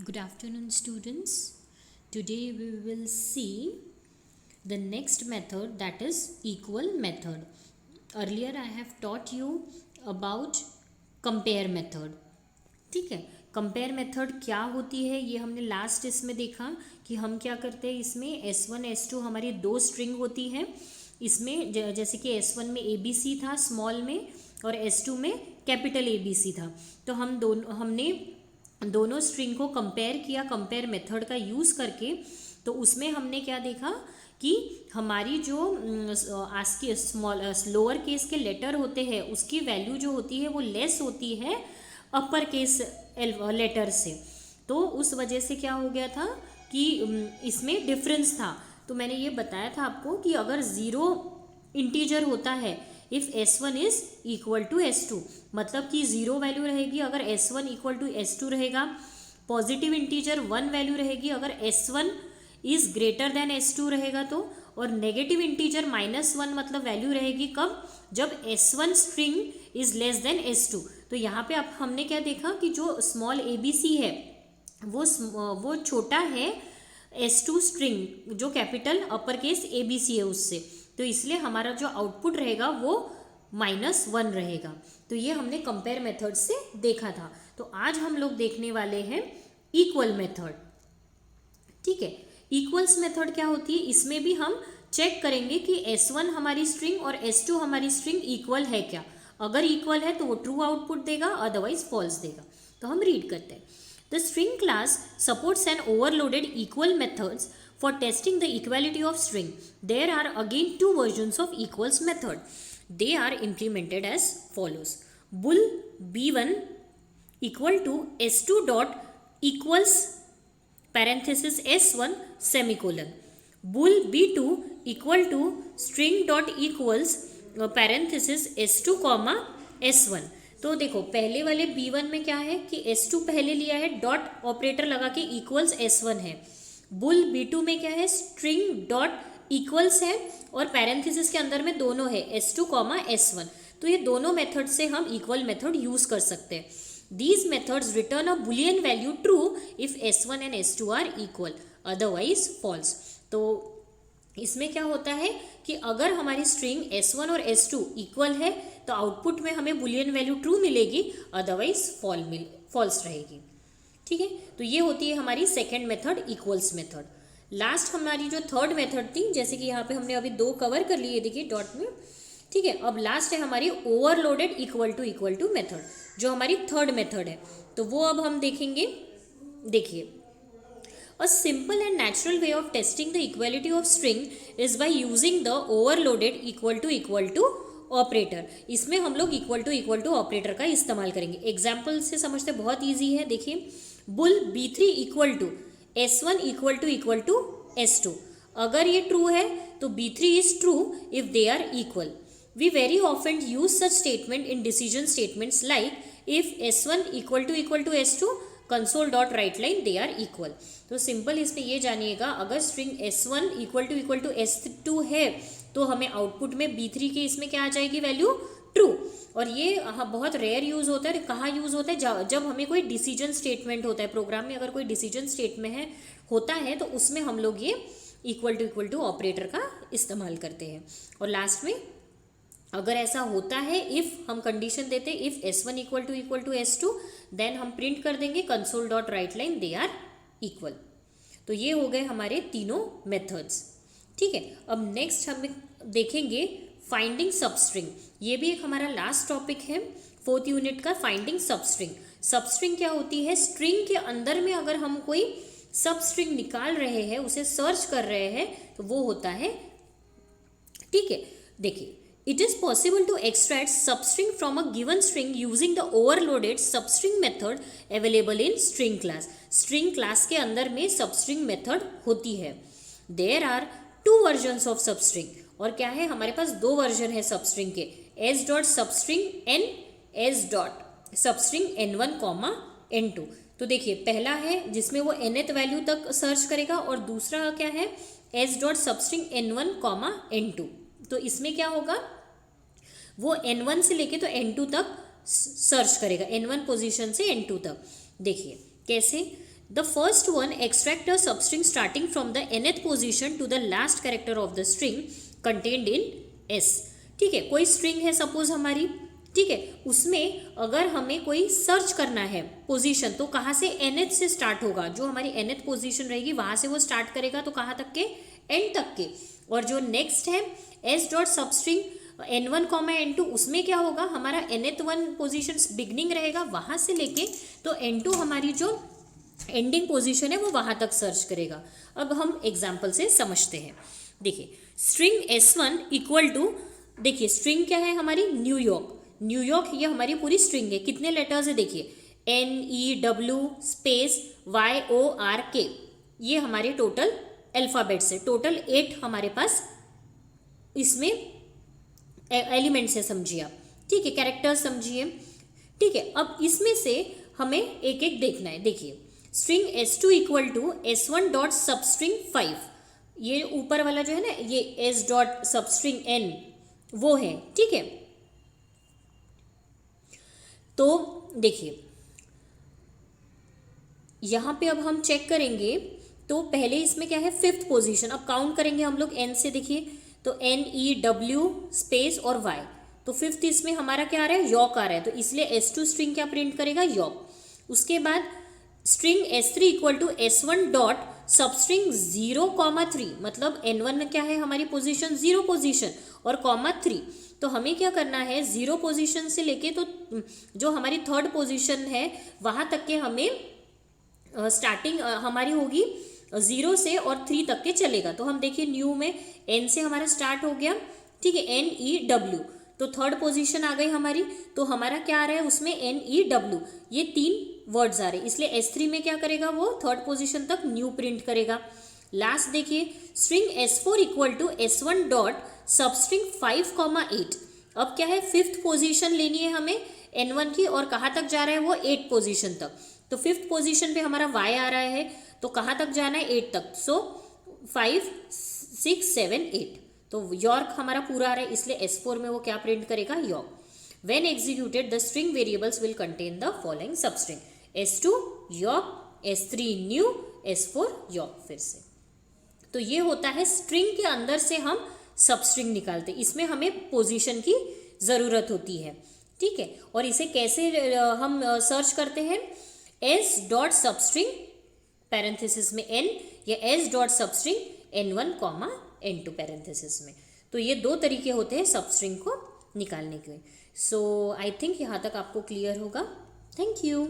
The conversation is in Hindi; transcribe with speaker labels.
Speaker 1: Good afternoon, students. Today we will see the next method, that is equal method. Earlier I have taught you about compare method. ठीक है, कंपेयर मेथड क्या होती है ये हमने लास्ट इसमें देखा कि हम क्या करते हैं। इसमें S1 S2 हमारी दो स्ट्रिंग होती है। इसमें जैसे कि S1 में ABC था स्मॉल में और S2 में कैपिटल ABC था। तो हमने दोनों स्ट्रिंग को कंपेयर किया कंपेयर मेथड का यूज़ करके। तो उसमें हमने क्या देखा कि हमारी जो आस्की स्मॉल लोअर केस के लेटर होते हैं उसकी वैल्यू जो होती है वो लेस होती है अपर केस लेटर से। तो उस वजह से क्या हो गया था कि इसमें डिफरेंस था। तो मैंने ये बताया था आपको कि अगर ज़ीरो इंटीजर होता है, if S1 is equal to S2, मतलब कि ज़ीरो वैल्यू रहेगी अगर S1 इक्वल टू S2 रहेगा। पॉजिटिव इंटीजर 1 वैल्यू रहेगी अगर S1 is greater than S2 रहेगा तो। और नेगेटिव इंटीजर -1 मतलब वैल्यू रहेगी कब, जब S1 string is less than S2। तो यहाँ पे अब हमने क्या देखा कि जो स्मॉल ABC है वो छोटा है S2 स्ट्रिंग जो कैपिटल अपर केस ABC है उससे। तो इसलिए हमारा जो आउटपुट रहेगा वो -1 रहेगा। तो ये हमने कंपेयर मेथड से देखा था। तो आज हम लोग देखने वाले हैं इक्वल मेथड। ठीक है, इक्वल्स मेथड क्या होती है, इसमें भी हम चेक करेंगे कि S1 हमारी स्ट्रिंग और S2 हमारी स्ट्रिंग इक्वल है क्या। अगर इक्वल है तो वो ट्रू आउटपुट देगा, अदरवाइज फॉल्स देगा। तो हम रीड करते हैं। The string class supports an overloaded equal methods for testing the equality of string. There are again two versions of equals method. They are implemented as follows. Bool b1 equal to s2 dot equals parenthesis s1 semicolon. Bool b2 equal to string dot equals parenthesis s2 comma s1. तो देखो पहले वाले b1 में क्या है कि s2 पहले लिया है, डॉट ऑपरेटर लगा के इक्वल्स s1 है। बुल B2 में क्या है, स्ट्रिंग डॉट इक्वल्स है और पैरेंथेसिस के अंदर में दोनों है S2 कॉमा S1। तो ये दोनों मेथड से हम इक्वल मेथड यूज कर सकते हैं। These methods return a boolean value true if S1 and S2 are equal, otherwise false. तो इसमें क्या होता है कि अगर हमारी स्ट्रिंग S1 और S2 इक्वल है तो आउटपुट में हमें बुलियन वैल्यू ट्रू मिलेगी, अदरवाइज फॉल्स रहेगी। ठीक है, तो ये होती है हमारी second method equals method. Last हमारी जो थर्ड मेथड थी, जैसे कि यहाँ पे हमने अभी दो कवर कर लिए, देखिए डॉट में। ठीक है, अब लास्ट है हमारी ओवरलोडेड इक्वल टू मेथड, जो हमारी थर्ड मेथड है। तो वो अब हम देखेंगे। देखिए, a simple and natural way of testing the equality of string is by using the overloaded equal to operator. इसमें हम लोग इक्वल टू ऑपरेटर का इस्तेमाल करेंगे। एग्जाम्पल से समझते बहुत ईजी है। देखिए, bool B3 equal to S1 equal to S2। अगर ये ट्रू है तो B3 is true if they are equal. We very often use such statement in decision statements like if S1 equal to S2 console dot write line they are equal. तो सिंपल इसमें ये जानिएगा, अगर string S1 equal to S2 है तो हमें आउटपुट में B3 के इसमें क्या आ जाएगी, वैल्यू ट्रू। और ये बहुत रेयर यूज़ होता है। कहाँ यूज़ होता है, जब हमें कोई डिसीजन स्टेटमेंट होता है प्रोग्राम में, अगर कोई डिसीजन स्टेटमेंट होता है तो उसमें हम लोग ये इक्वल टू ऑपरेटर का इस्तेमाल करते हैं। और लास्ट में अगर ऐसा होता है, इफ़ हम कंडीशन देते हैं if S1 equal to S2, then हम प्रिंट कर देंगे console dot write line they are equal. तो ये हो गए हमारे तीनों मेथड्स। ठीक है, अब नेक्स्ट हम देखेंगे फाइंडिंग सबस्ट्रिंग। ये भी एक हमारा लास्ट टॉपिक है फोर्थ यूनिट का, फाइंडिंग सबस्ट्रिंग। सबस्ट्रिंग क्या होती है, स्ट्रिंग के अंदर में अगर हम कोई सबस्ट्रिंग निकाल रहे हैं, उसे सर्च कर रहे हैं, तो वो होता है। ठीक है, देखिए, it is possible to extract substring from a given string using the overloaded substring method available in string class. String class के अंदर में सबस्ट्रिंग मेथड होती है। There are two versions of substring, और क्या है, हमारे पास दो वर्जन है सबस्ट्रिंग के, S dot substring N, S dot substring N1 comma N2। तो देखिए, पहला है जिसमें वो nth वैल्यू तक सर्च करेगा और दूसरा क्या है, S dot substring N1 comma N2। तो इसमें क्या होगा, वो N1 से लेके तो N2 तक सर्च करेगा, N1 पोजीशन से N2 तक। देखिए कैसे, The first one, extract a substring starting from the nth position to the last character of the string contained in S. ठीक है, कोई स्ट्रिंग है सपोज हमारी, ठीक है, उसमें अगर हमें कोई सर्च करना है पोजीशन, तो कहाँ से nth से स्टार्ट होगा, जो हमारी nth पोजीशन रहेगी वहां से वो स्टार्ट करेगा, तो कहाँ तक के, n तक के। और जो नेक्स्ट है s dot substring n1 comma n2, उसमें क्या होगा, हमारा nth वन पोजीशन बिगनिंग रहेगा वहां से लेके, तो n2 हमारी जो एंडिंग पोजीशन है वो वहां तक सर्च करेगा। अब हम एग्जाम्पल से समझते हैं। देखिए स्ट्रिंग s1 इक्वल टू, देखिए स्ट्रिंग क्या है हमारी, न्यूयॉर्क। न्यूयॉर्क ये हमारी पूरी स्ट्रिंग है, कितने लेटर्स है देखिए, NEW स्पेस YORK, ये हमारे टोटल अल्फाबेट्स है। टोटल 8 हमारे पास इसमें एलिमेंट्स है, समझिए आप, ठीक है, कैरेक्टर्स समझिए, ठीक है। अब इसमें से हमें एक एक देखना है। देखिए string s2 equal to s1 dot substring 5, ये ऊपर वाला जो है ना, ये s डॉट सबस्ट्रिंग n वो है, ठीक है। तो देखिए यहां पे अब हम चेक करेंगे, तो पहले इसमें क्या है, 5th पोजीशन। अब काउंट करेंगे हम लोग n से, देखिए तो NEW स्पेस और y, तो 5th इसमें हमारा क्या आ रहा है, यॉर्क आ रहा है, तो इसलिए s2 स्ट्रिंग क्या प्रिंट करेगा, यॉर्क। उसके बाद string s3 equal to s1 dot substring 0,3, मतलब n1 में क्या है हमारी पोजीशन, 0 पोजीशन और कॉमा 3, तो हमें क्या करना है, 0 पोजीशन से लेके तो जो हमारी 3rd पोजीशन है वहां तक के हमें स्टार्टिंग हमारी होगी 0 से और 3 तक के चलेगा। तो हम देखिए न्यू में n से हमारा स्टार्ट हो गया, ठीक है, NEW, तो 3rd पोजीशन आ गई हमारी, तो हमारा क्या आ रहा है उसमें NEW, ये 3 वर्ड्स आ रहे, इसलिए S3 में क्या करेगा, वो 3rd पोजीशन तक न्यू प्रिंट करेगा। लास्ट देखिए string s4 equal to s1 dot substring 5,8, अब क्या है 5th पोजीशन लेनी है हमें n1 की, और कहाँ तक जा रहा है वो 8 पोजीशन तक, तो 5th पोजीशन पे हमारा y आ रहा है, तो कहाँ तक जाना है 8 तक, सो 5 6 7 8, तो यॉर्क हमारा पूरा आ रहा है, इसलिए s4 में वो क्या प्रिंट करेगा, York. When executed the string variables will contain the following substring, s2 York, s3 new, s4 York. फिर से तो ये होता है स्ट्रिंग के अंदर से हम सबस्ट्रिंग निकालते, इसमें हमें पोजीशन की ज़रूरत होती है, ठीक है। और इसे कैसे हम सर्च करते हैं, s डॉट सबस्ट्रिंग पैरेंथेसिस में n, या s dot substring n1 comma n2 parenthesis में, तो ये 2 तरीके होते हैं सबस्ट्रिंग को निकालने के। सो आई थिंक यहाँ तक आपको क्लियर होगा। Thank you.